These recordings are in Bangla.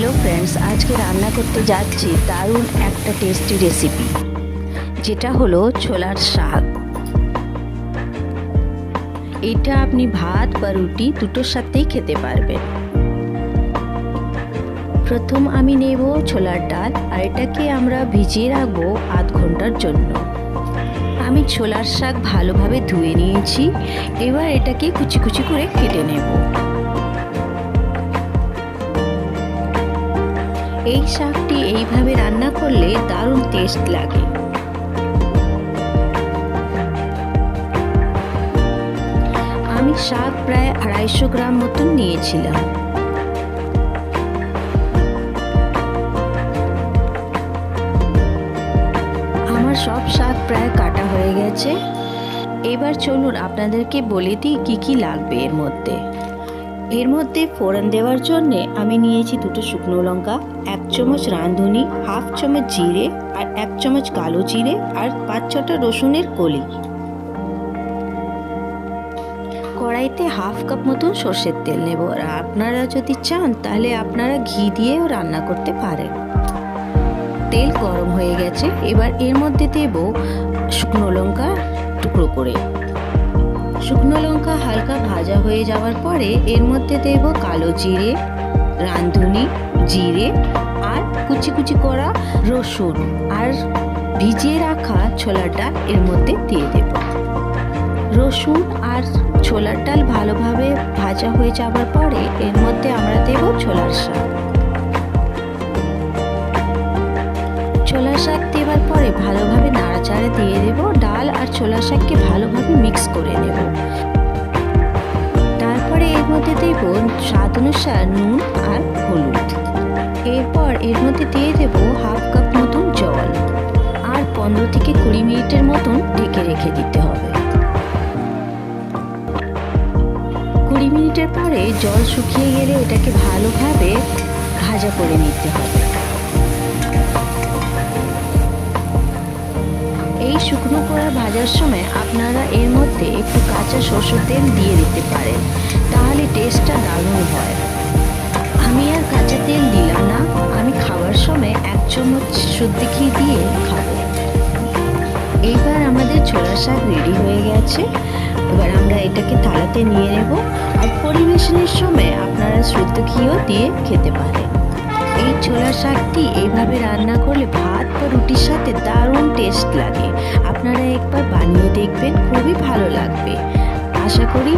হ্যালো ফ্রেন্ডস, আজকে রান্না করতে যাচ্ছি দারুণ একটা টেস্টি রেসিপি, যেটা হলো ছোলার শাক। এটা আপনি ভাত বা রুটি দুটোর সাথেই খেতে পারবেন। প্রথম আমি নেব ছোলার ডাল, আর এটাকে আমরা ভিজিয়ে রাখবো আধ ঘন্টার জন্য। আমি ছোলার শাক ভালোভাবে ধুয়ে নিয়েছি। এবার এটাকে কুচি কুচি করে কেটে নেব। এই শাকটি এইভাবে রান্না করলে দারুণ টেস্ট লাগে। আমি শাক প্রায় 250 গ্রাম মতন নিয়েছিলাম। আমার সব শাক প্রায় কাটা হয়ে গেছে। এবার চলুন আপনাদেরকে বলে দিই কি কি লাগবে এর মধ্যে ফোড়ন দেওয়ার জন্য আমি নিয়েছি 2টো শুকনো লঙ্কা, 1 চামচ রাঁধুনি, হাফ চামচ জিরে, আর 1 চামচ কালো জিরে, আর 5-6টা রসুনের কলি। কড়াইতে হাফ কাপ মতন সর্ষের তেল নেব। আর আপনারা যদি চান তাহলে আপনারা ঘি দিয়েও রান্না করতে পারেন। তেল গরম হয়ে গেছে। এবার এর মধ্যে দেব শুকনো লঙ্কা টুকরো করে। শুকনো লঙ্কা হালকা ভাজা হয়ে যাওয়ার পরে এর মধ্যে দেব কালো জিরে, রাঁধুনি, জিরে, আর কুচি কুচি করা রসুন, আর ভিজিয়ে রাখা ছোলার ডাল এর মধ্যে দিয়ে দেব। রসুন আর ছোলার ডাল ভালোভাবে ভাজা হয়ে যাওয়ার পরে এর মধ্যে আমরা দেব ছোলার শাক। ছোলার শাক দেওয়ার পরে ভালোভাবে নাড়াচাড়া দিয়ে দেব। ডাল আর ছোলার শাককে ভালোভাবে মিক্স করে নেব। তারপরে এর মধ্যে দেব স্বাদ অনুসার নুন আর হলুদ। এরপর এর মধ্যে দিয়ে দেব হাফ কাপ মতন জল, আর 15 থেকে 20 মিনিটের মতন ঢেকে রেখে দিতে হবে। 20 মিনিটের পরে জল শুকিয়ে গেলে এটাকে ভালোভাবে ভাজা করে নিতে হবে। এই শুকনো করা ভাজার সময় আপনারা এর মধ্যে একটু কাঁচা সরষের তেল দিয়ে দিতে পারেন, তাহলে টেস্টটা দারুণ হয়। আমি আর কাঁচা তেল দিলাম না, আমি খাওয়ার সময় 1 চামচ শুদ্ধ ঘি দিয়ে খাবো। এইবার আমাদের ছোলার শাক রেডি হয়ে গেছে। এবার আমরা এটাকে থালাতে নিয়ে নেব। আর পরিবেশনের সময় আপনারা শুদ্ধ ঘিও দিয়ে খেতে পারেন। এই ছোলার শাকটি এইভাবে রান্না করলে ভাত বা রুটির সাথে দারুণ টেস্ট লাগে। আপনারা একবার বানিয়ে দেখবেন, খুবই ভালো লাগবে। আশা করি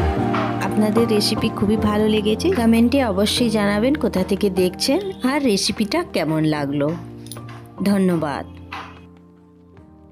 আপনাদের রেসিপি খুবই ভালো লেগেছে। কমেন্টে অবশ্যই জানাবেন কোথা থেকে দেখছেন আর রেসিপিটা কেমন লাগলো। ধন্যবাদ।